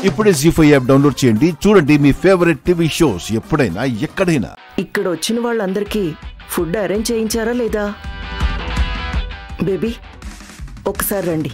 ఇప్పుడే జీ5 app download చేయండి. చూడండి మీ ఫేవరెట్ టీవీ షోస్ ఎప్పుడైనా ఎక్కడైనా. ఇక్కడ వచ్చిన వాళ్ళందరికీ ఫుడ్ అరేంజ్ చేయించారా లేదా? బేబీ ఒకసారి రండి.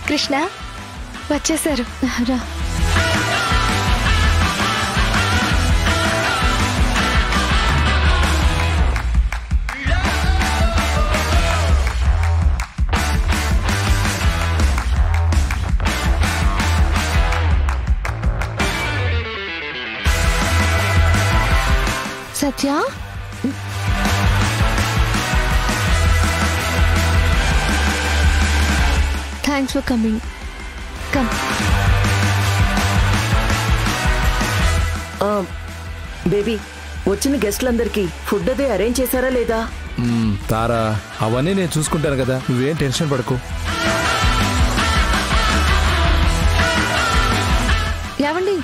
కృష్ణ వచ్చేసారు రా. Satya thanks for coming. Come. Baby వచ్చిన గెస్ట్లందరికీ ఫుడ్ అదే అరేంజ్ చేశారా లేదా? తారా అవన్నీ నేను చూసుకుంటాను కదా, నువ్వేం టెన్షన్ పడకు. ఏవండి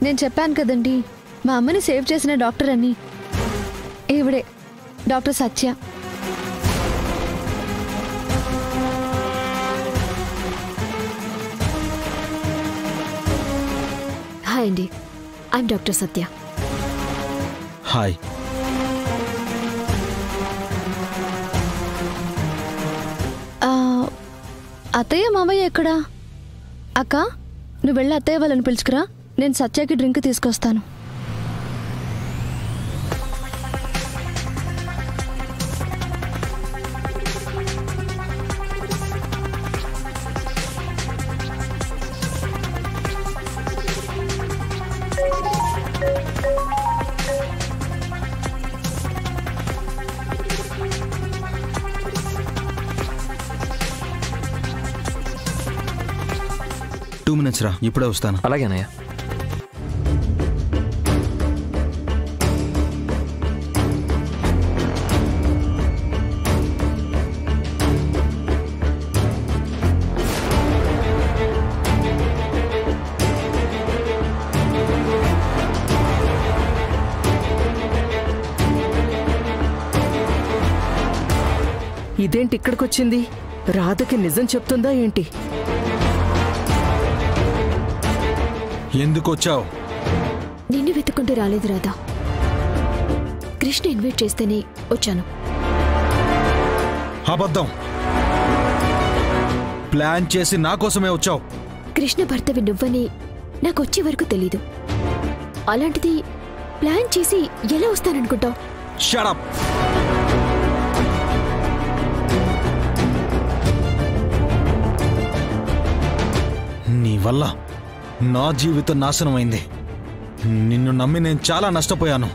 నేను చెప్పాను కదండి మా అమ్మని సేవ్ చేసిన డాక్టర్ అని. ఈవిడే డాక్టర్ సత్య. హాయ్ అండి, ఐఎమ్ డాక్టర్ సత్య. హాయ్. అత్తయ్య మామయ్య ఎక్కడా? అక్క నువ్వు వెళ్ళి అత్తయ్య వాళ్ళని పిలుచుకురా, నేను సత్యకి డ్రింక్ తీసుకొస్తాను. టూ మినిట్స్ రా, ఇప్పుడే వస్తాను. అలాగే అన్నయ్య. ఇదేంటి ఇక్కడికొచ్చింది? రాధకి నిజం చెప్తుందా ఏంటి? ఎందుకు వచ్చావు? నిన్ను వెతుక్కుంటూ రాలేదు రాధా, కృష్ణ ఇన్వైట్ చేస్తేనే వచ్చాను. అబద్ధం. ప్లాన్ చేసి నా కోసమే వచ్చావు. కృష్ణ భర్తవి నువ్వని నాకు వచ్చే వరకు తెలీదు. అలాంటిది ప్లాన్ చేసి ఎలా వస్తాననుకుంటావు? Shut up. నీ వల్ల నా జీవితం నాశనమైంది. నిన్ను నమ్మి నేను చాలా నష్టపోయాను.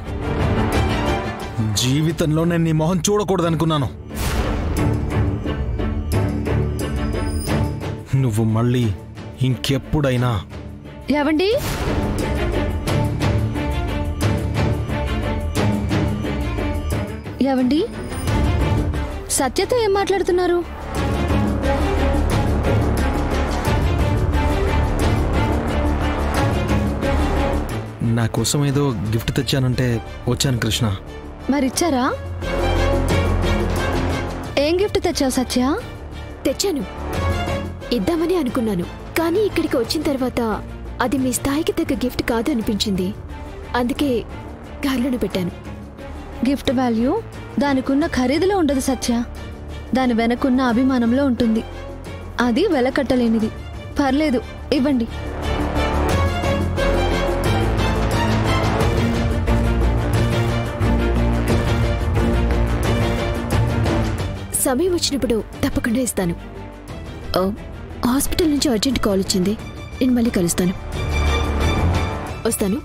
జీవితంలో నేను నీ మొహం చూడకూడదనుకున్నాను. నువ్వు మళ్ళీ ఇంకెప్పుడైనా ఏవండి ఏవండి సత్యతో ఏం మాట్లాడుతున్నారు? నా కోసం ఏదో గిఫ్ట్ తెచ్చానంటే వచ్చాను కృష్ణ. మరిచ్చారా? ఏం గిఫ్ట్ తెచ్చావు సత్య? తెచ్చాను, ఇద్దామని అనుకున్నాను. కానీ ఇక్కడికి వచ్చిన తర్వాత అది మీ స్థాయికి తగ్గ గిఫ్ట్ కాదు అనిపించింది. అందుకే కార్లోనే పెట్టాను. గిఫ్ట్ వాల్యూ దానికున్న ఖరీదులో ఉండదు సత్య, దాని వెనకున్న అభిమానంలో ఉంటుంది. అది వెలకట్టలేనిది. పర్లేదు, ఇవ్వండి. సమయం వచ్చినప్పుడు తప్పకుండా ఇస్తాను. హాస్పిటల్ నుంచి అర్జెంట్ కాల్ వచ్చింది. నేను మళ్ళీ కలుస్తాను. వస్తాను.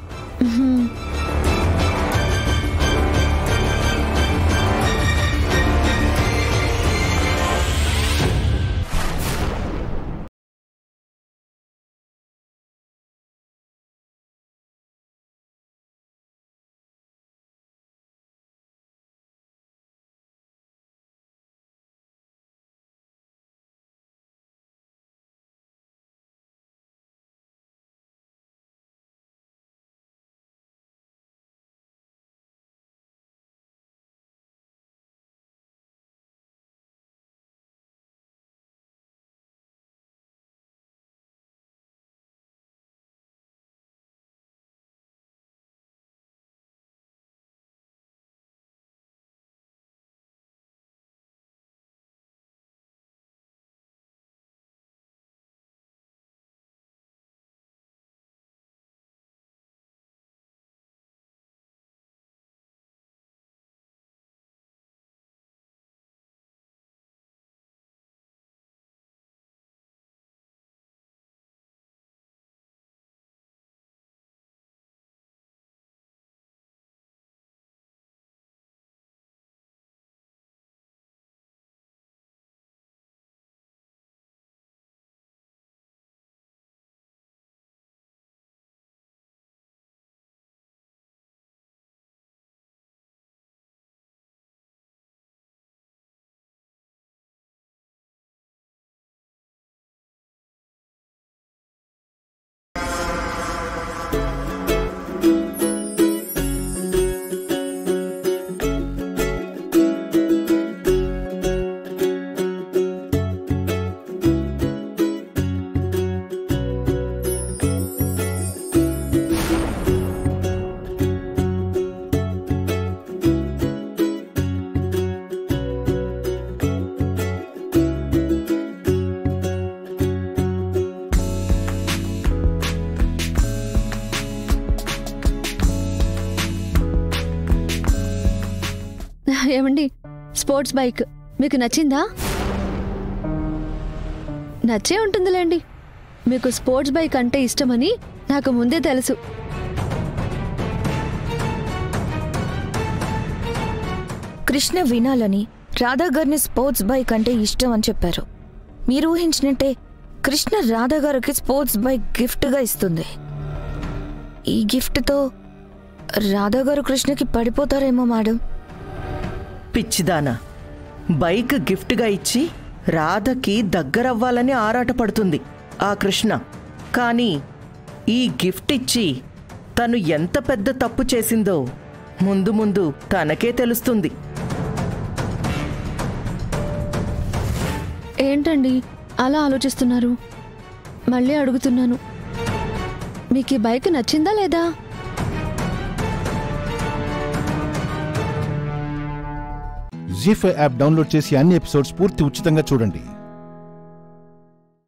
ఏమండి, స్పోర్ట్స్ బైక్ మీకు నచ్చిందా? నచ్చే ఉంటుందిలేండి. మీకు స్పోర్ట్స్ బైక్ అంటే ఇష్టమని నాకు ముందే తెలుసు. కృష్ణ వినాలని రాధా గారిని స్పోర్ట్స్ బైక్ అంటే ఇష్టం అని చెప్పారు. మీరు ఊహించినట్టే కృష్ణ రాధా గారికి స్పోర్ట్స్ బైక్ గిఫ్ట్గా ఇస్తుంది. ఈ గిఫ్ట్తో రాధా గారు కృష్ణకి పడిపోతారేమో మేడం. పిచ్చిదానా, బైక్ గిఫ్ట్గా ఇచ్చి రాధకి దగ్గరవ్వాలని ఆరాటపడుతుంది ఆ కృష్ణ. కానీ ఈ గిఫ్ట్ ఇచ్చి తను ఎంత పెద్ద తప్పు చేసిందో ముందు ముందు తనకే తెలుస్తుంది. ఏంటండి అలా ఆలోచిస్తున్నారు? మళ్ళీ అడుగుతున్నాను, మీకు ఈ బైక్ నచ్చిందా లేదా? జీ5 యాప్ డౌన్లోడ్ చేసి అన్ని ఎపిసోడ్స్ పూర్తి ఉచితంగా చూడండి.